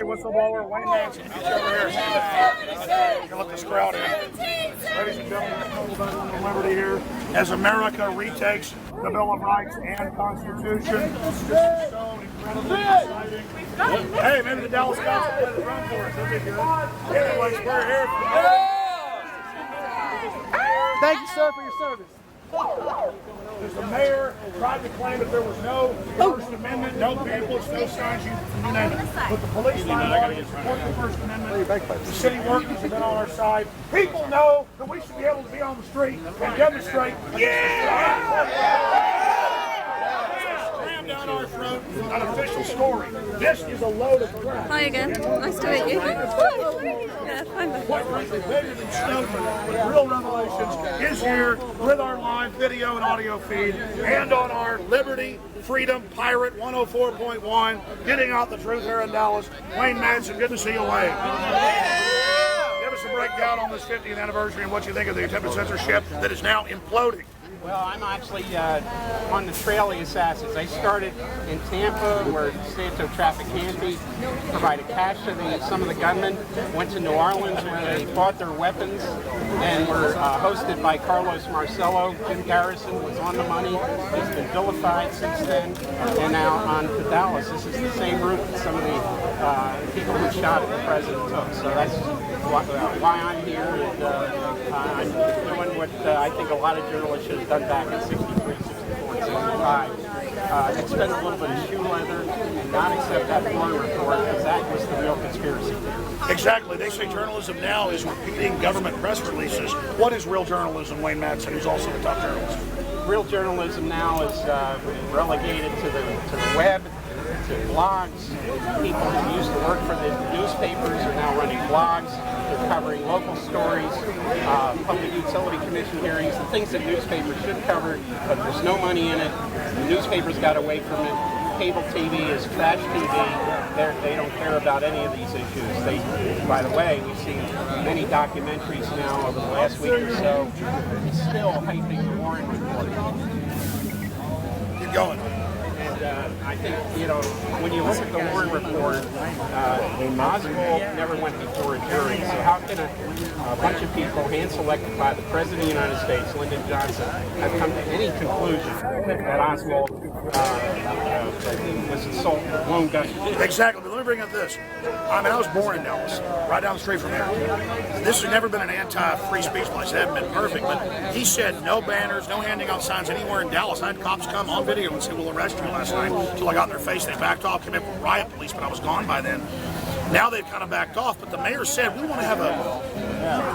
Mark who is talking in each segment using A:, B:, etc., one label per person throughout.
A: Whistleblower Wayne Madsen, get you over here. You can let this crowd in. Ladies and gentlemen, liberty here as America retakes the Bill of Rights and Constitution. This is so incredibly exciting. Hey, maybe the Dallas Cowboys will play the run for us. That'd be good. Anyways, we're here for
B: Thank you, sir, for your service.
A: Because the mayor tried to claim that there was no First Amendment, no pamphlets, no signs, you name it. But the police line lawyers support the First Amendment. The city workers have been on our side. People know that we should be able to be on the street and demonstrate. Down our throat, an official story. This is a load of crap.
C: Hi again. Nice to meet you. Yeah, fine.
A: Quite frankly, bigger than Snowden, with real revelations, is here with our live video and audio feed and on our Liberty Freedom Pirate 104.1, getting out the truth here in Dallas. Wayne Madsen, good to see you, Wayne. Give us a breakdown on this 50th anniversary and what you think of the attempted censorship that is now imploding.
D: Well, I'm actually on the trail of the assassins. I started in Tampa, where Santo Trafficante provided cash to some of the gunmen. Went to New Orleans, where they bought their weapons, and were hosted by Carlos Marcello. Jim Garrison was on the money. He's been vilified since then, and now on to Dallas. This is the same route that some of the people who shot at the president took. So that's why I'm here, and I'm doing what I think a lot of journalists should have done back in 63, 64, and 65. Expend a little bit of shoe leather and not accept that Warren report, because that was the real conspiracy.
A: Exactly. They say journalism now is repeating government press releases. What is real journalism, Wayne Madsen, who's also a top journalist?
D: Real journalism now is relegated to the web, to blogs. People who used to work for the newspapers are now running blogs. They're covering local stories, Public Utility Commission hearings, the things that newspapers should cover, but there's no money in it. The newspapers got away from it. Cable TV is trash TV. They don't care about any of these issues. By the way, we've seen many documentaries now over the last week or so still hyping the Warren report.
A: Keep going.
D: I think, when you look at the Warren report, Oswald never went before a jury. So how can a bunch of people hand-selected by the President of the United States, Lyndon Johnson, have come to any conclusion that Oswald was assaulted, lone gunman?
A: Exactly. But let me bring up this. I was born in Dallas, right down the street from here. This has never been an anti-free speech place. It hasn't been perfect, but he said no banners, no handing out signs anywhere in Dallas. I had cops come on video and say, we'll arrest you last night. Until I got in their face, they backed off, came up with riot police, but I was gone by then. Now they've kind of backed off, but the mayor said, we want to have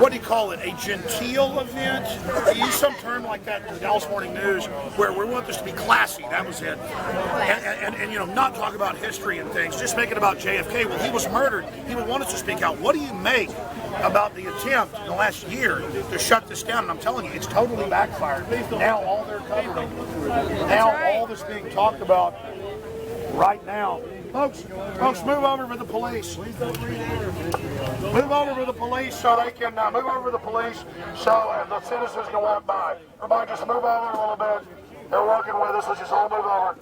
A: what do you call it, a genteel event? He used some term like that in the Dallas Morning News, where we want this to be classy. That was it. And not talk about history and things, just make it about JFK. Well, he was murdered. He would want us to speak out. What do you make about the attempt in the last year to shut this down? And I'm telling you, it's totally backfired. Now all they're covering, all that's being talked about right now. Folks, move over to the police. Move over to the police so they can move over to the police so the citizens can walk by. Everybody just move over a little bit. They're working with us. Let's just all move over.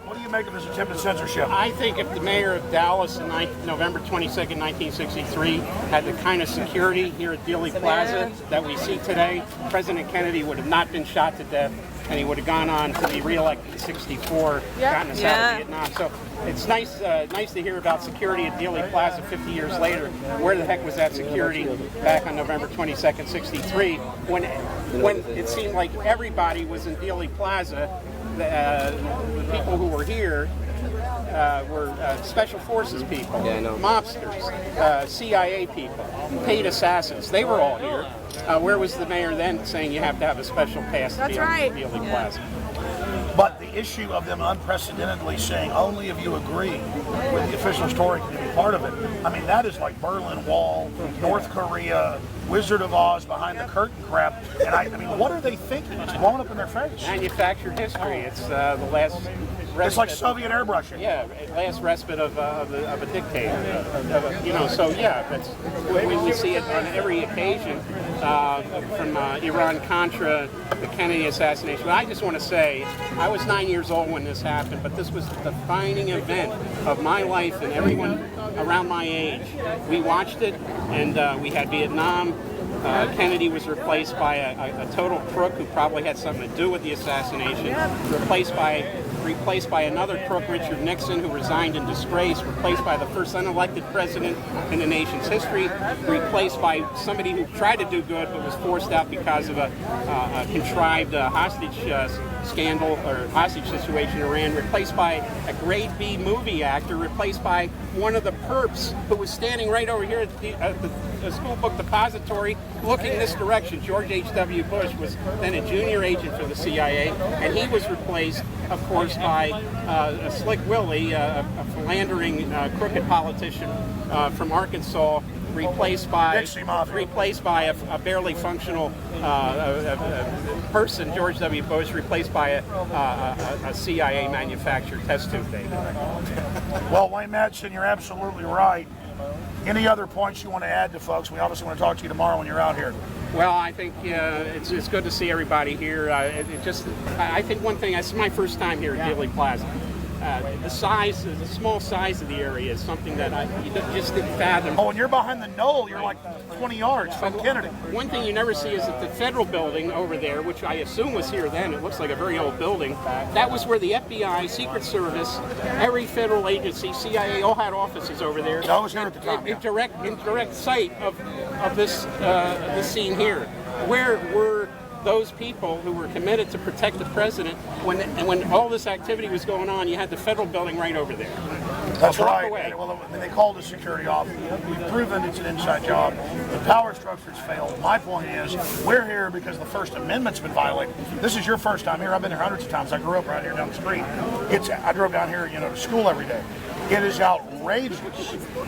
A: What do you make of this attempted censorship?
D: I think if the mayor of Dallas in November 22nd, 1963 had the kind of security here at Dealey Plaza that we see today, President Kennedy would have not been shot to death, and he would have gone on to be reelected in 64, gotten us out of Vietnam. So it's nice to hear about security at Dealey Plaza 50 years later. Where the heck was that security back on November 22nd, 63, when it seemed like everybody was in Dealey Plaza? The people who were here were special forces people, mobsters, CIA people, paid assassins. They were all here. Where was the mayor then saying you have to have a special pass to be on Dealey Plaza?
A: But the issue of them unprecedentedly saying only if you agree with the official story can be part of it, I mean, that is like Berlin Wall, North Korea, Wizard of Oz behind the curtain crap. And I mean, what are they thinking? It's blowing up in their face.
D: Manufactured history. It's the last
A: It's like Soviet airbrushing.
D: Yeah, last respite of a dictator. So yeah, we see it on every occasion from Iran-Contra, the Kennedy assassination. But I just want to say, I was 9 years old when this happened, but this was the defining event of my life and everyone around my age. We watched it, and we had Vietnam. Kennedy was replaced by a total crook who probably had something to do with the assassination, replaced by another crook, Richard Nixon, who resigned in disgrace, replaced by the first unelected president in the nation's history, replaced by somebody who tried to do good but was forced out because of a contrived hostage scandal or hostage situation in Iran, replaced by a grade B movie actor, replaced by one of the perps who was standing right over here at the school book depository looking this direction. George H.W. Bush was then a junior agent for the CIA, and he was replaced, of course, by Slick Willie, a philandering, crooked politician from Arkansas, replaced by a barely functional person, George W. Bush, replaced by a CIA manufactured test tube baby.
A: Well, Wayne Madsen, you're absolutely right. Any other points you want to add to folks? We obviously want to talk to you tomorrow when you're out here.
D: Well, I think it's good to see everybody here. I think one thing, this is my first time here at Dealey Plaza. The small size of the area is something that you just didn't fathom.
A: Oh, and you're behind the knoll. You're like 20 yards from Kennedy.
D: One thing you never see is that the federal building over there, which I assume was here then, it looks like a very old building, that was where the FBI, Secret Service, every federal agency, CIA, all had offices over there.
A: That was here at the time.
D: In direct sight of this scene here. Where were those people who were committed to protect the president when all this activity was going on? You had the federal building right over there.
A: That's right. Well, they called the security off. We've proven it's an inside job. The power structure's failed. My point is, we're here because the First Amendment's been violated. This is your first time here. I've been here hundreds of times. I grew up right here down the street. I drove down here, to school every day. It is outrageous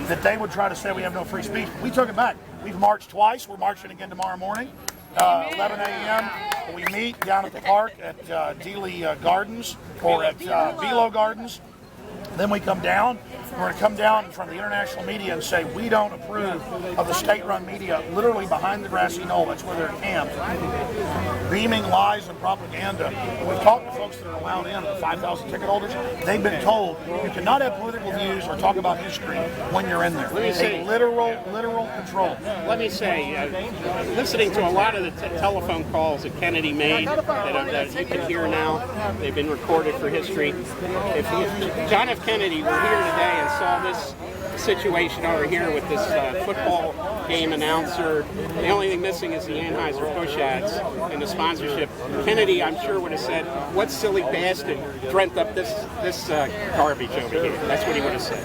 A: that they would try to say we have no free speech. We took it back. We've marched twice. We're marching again tomorrow morning. 11 a.m. We meet down at the park at Dealey Gardens or at Below Gardens. Then we come down. We're going to come down in front of the international media and say we don't approve of the state-run media literally behind the Grassy Knoll. That's where they're camped, beaming lies and propaganda. And we've talked to folks that are allowed in, the 5,000 ticket holders. They've been told you cannot have political views or talk about history when you're in there. A literal control.
D: Let me say, listening to a lot of the telephone calls that Kennedy made that you can hear now, they've been recorded for history. If John F. Kennedy were here today and saw this situation over here with this football game announcer, the only thing missing is the Anheuser-Busch ads and the sponsorship. Kennedy, I'm sure, would have said, "What silly bastard dreamt up this garbage over here?" That's what he would have said.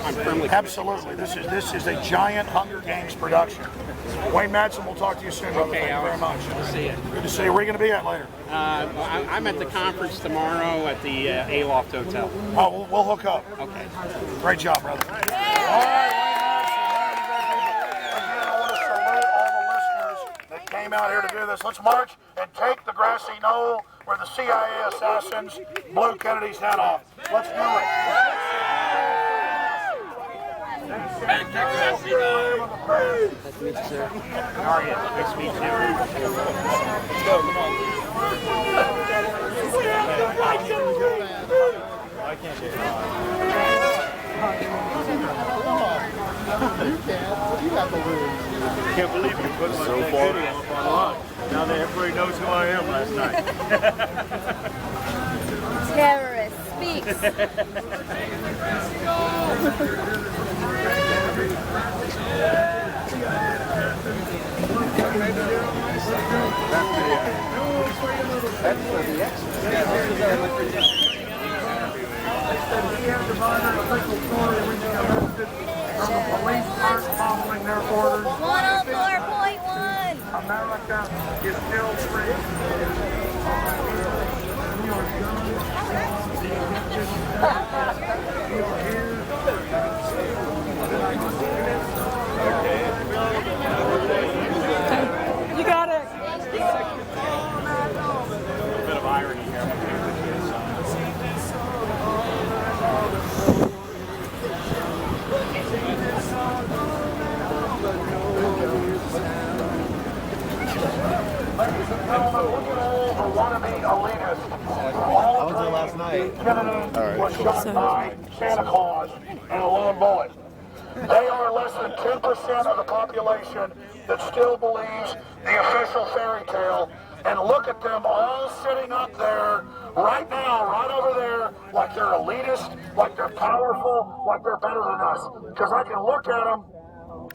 D: I'm firmly
A: absolutely. This is a giant Hunger Games production. Wayne Madsen, we'll talk to you soon. Brother.
D: Okay,
A: thank you very much.
D: Good to see you.
A: Good to see you. Where are you going to be at later?
D: I'm at the conference tomorrow at the Aloft Hotel.
A: Oh, we'll hook up.
D: Okay.
A: Great job, brother. All right, again, I want to salute all the listeners that came out here to do this. Let's march and take the Grassy Knoll where the CIA assassins blew Kennedy's head off. Let's do it. Take the Grassy Knoll.
B: Nice to meet you, sir.
D: How are you? Nice to meet you.
A: Let's go. Come on.
E: I can't do it. You can. You got the room.
F: Can't believe you put my so video up online. Now that everybody knows who I am last night.
C: Terrorist speaks.
A: The police aren't following their orders.
C: 104.1.
A: America is still free.
C: You got it.
D: A bit of irony here.
A: elitist.
E: I was there last night.
A: Kennedy was shot by Santa Claus and a lone bullet. They are less than 10% of the population that still believes the official fairy tale. And look at them all sitting up there right now, right over there, like they're elitist, like they're powerful, like they're better than us. Because I can look at them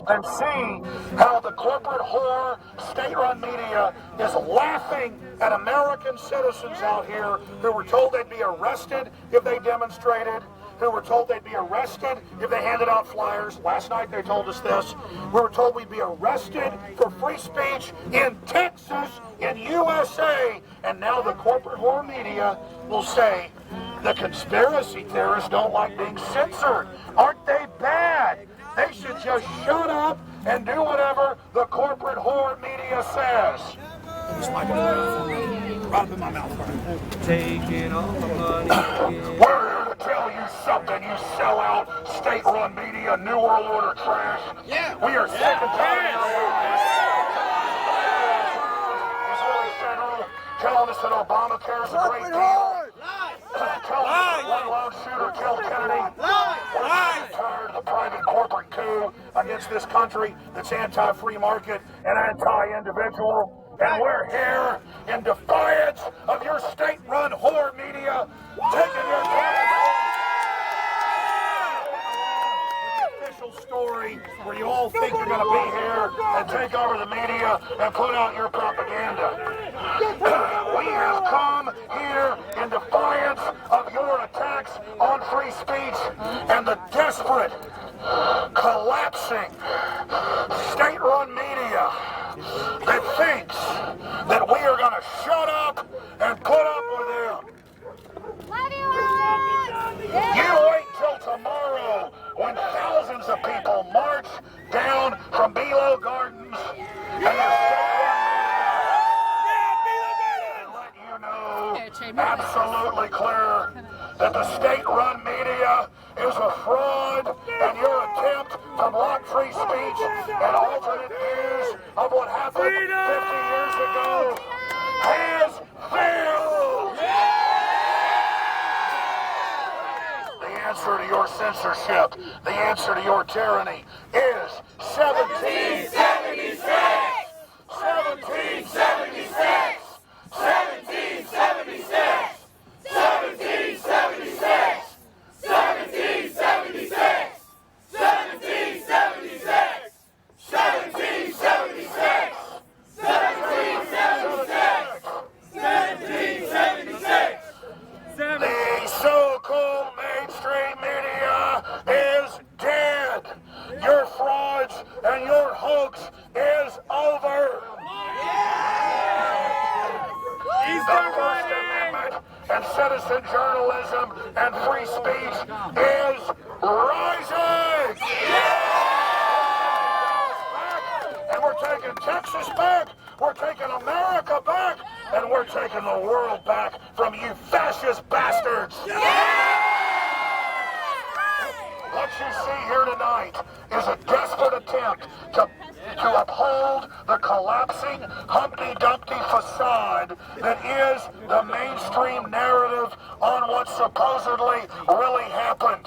A: and see how the corporate whore, state-run media is laughing at American citizens out here who were told they'd be arrested if they demonstrated, who were told they'd be arrested if they handed out flyers. Last night they told us this. We were told we'd be arrested for free speech in Texas, in USA, and now the corporate whore media will say the conspiracy theorists don't like being censored. Aren't they bad? They should just shut up and do whatever the corporate whore media says. This mic right up in my mouth.
B: Taking all the money.
A: We're here to tell you something, you sellout, state-run media, New World Order trash. Yeah. We are sick and tired of He's really federal, telling us that Obamacare is a great deal. Telling us that one lone shooter killed Kennedy. We're sick and tired of the private corporate coup against this country that's anti-free market and anti-individual. And we're here in defiance of your state-run whore media taking your official story where you all think you're going to be here and take over the media and put out your propaganda. We have come here in defiance of your attacks on free speech and the desperate, collapsing, state-run media that thinks that we are going to shut up and put up with them. You wait till tomorrow when thousands of people march down from Below Gardens and let you know absolutely clear that the state-run media is a fraud, and your attempt to block free speech and alternate views of what happened 50 years ago has failed. The answer to your censorship, the answer to your tyranny is 1776! 1776! 1776! 1776! 1776! 1776! 1776! 1776! The so-called mainstream media is dead. Your frauds and your hoax is over. The First Amendment and citizen journalism and free speech is rising. And we're taking Texas back, we're taking America back, and we're taking the world back from you fascist bastards. What you see here tonight is a desperate attempt to uphold the collapsing Humpty Dumpty facade that is the mainstream narrative on what supposedly really happened.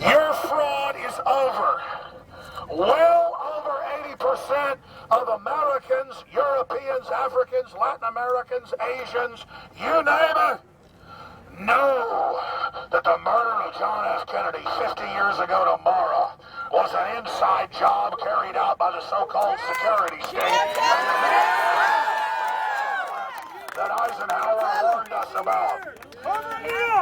A: Your fraud is over. Well over 80% of Americans, Europeans, Africans, Latin Americans, Asians, you name it, know that the murder of John F. Kennedy 50 years ago tomorrow was an inside job carried out by the so-called security state that Eisenhower warned us about.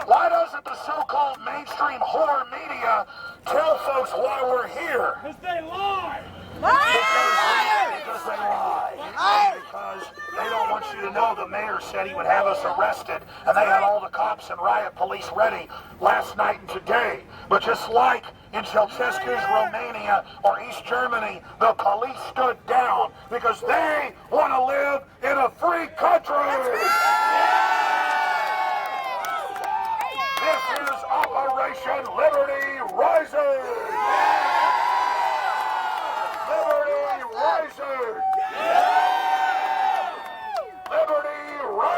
A: Why doesn't the so-called mainstream whore media tell folks why we're here?
F: Because they lie.
A: Because they lie. Because they don't want you to know the mayor said he would have us arrested, and they had all the cops and riot police ready last night and today. But just like in Ceausescu's Romania or East Germany, the police stood down because they want to live in a free country. This is Operation Liberty Rising. Liberty Rising. Liberty Rising.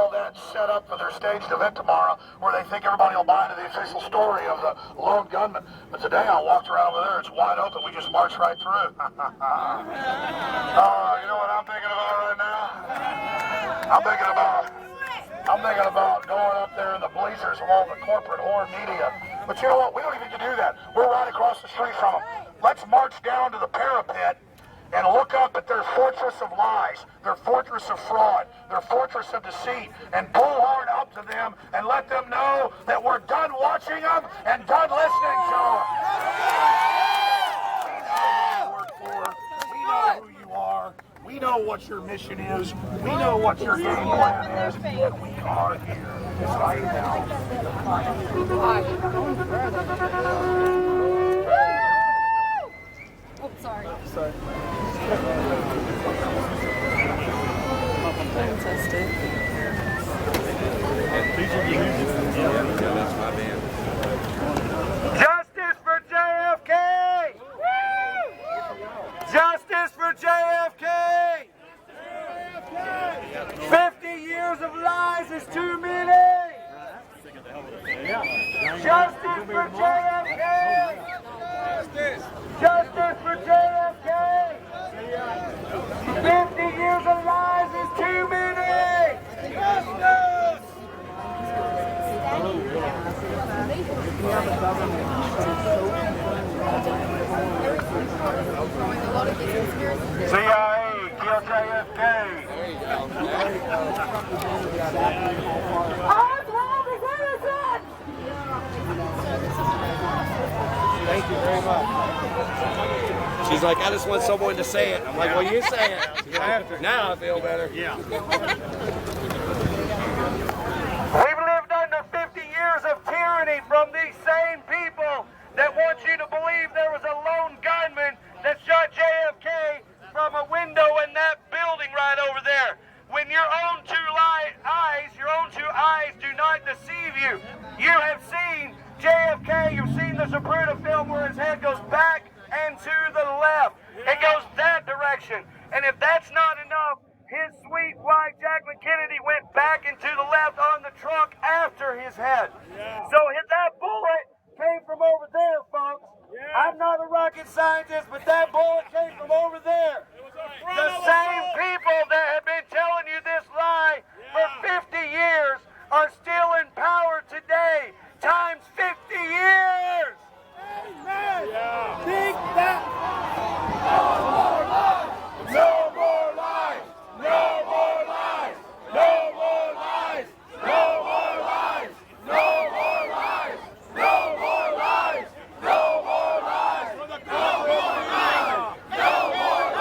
A: all that set up for their staged event tomorrow where they think everybody will buy into the official story of the lone gunman. But today I walked around over there, it's wide open, we just marched right through. You know what I'm thinking about right now? I'm thinking about going up there in the bleachers with all the corporate whore media. But you know what? We don't even need to do that. We're right across the street from them. Let's march down to the parapet and look up at their fortress of lies, their fortress of fraud, their fortress of deceit, and bullhorn up to them and let them know that we're done watching them and done listening to them. We know who you are. We know what your mission is. We know what your game plan is. And we are here right now.
C: Oh, sorry. Fantastic.
B: Justice for JFK! Justice for JFK! 50 years of lies is too many! Justice for JFK! Justice for JFK! 50 years of lies is too many! Justice! CIA, kill JFK!
E: Thank you very much. She's like, I just want someone to say it. I'm like, well, you say it. She's like, now I feel better.
A: Yeah.
B: We've lived under 50 years of tyranny from these same people that want you to believe there was a lone gunman that shot JFK from a window in that building right over there. When your own two eyes do not deceive you. You have seen JFK, you've seen the Zapruder film where his head goes back and to the left. It goes that direction. And if that's not enough, his sweet wife, Jacqueline Kennedy, went back and to the left on the trunk after his head. So that bullet came from over there, folks. I'm not a rocket scientist, but that bullet came from over there. The same people that have been telling you this lie for 50 years are still in power today, times 50 years. Amen. Think that. No more lies. No more lies. No more lies. No more lies. No more lies. No more lies. No more lies. No more lies. No more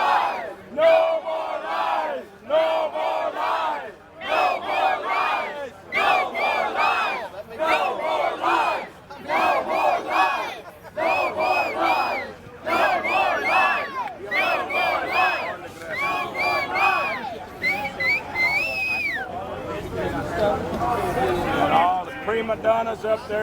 B: lies. No more lies. No more lies. No more lies. No more lies. No more lies. No more lies. No more lies. No more lies. No more lies. No more lies.
F: And all the prima donnas up there.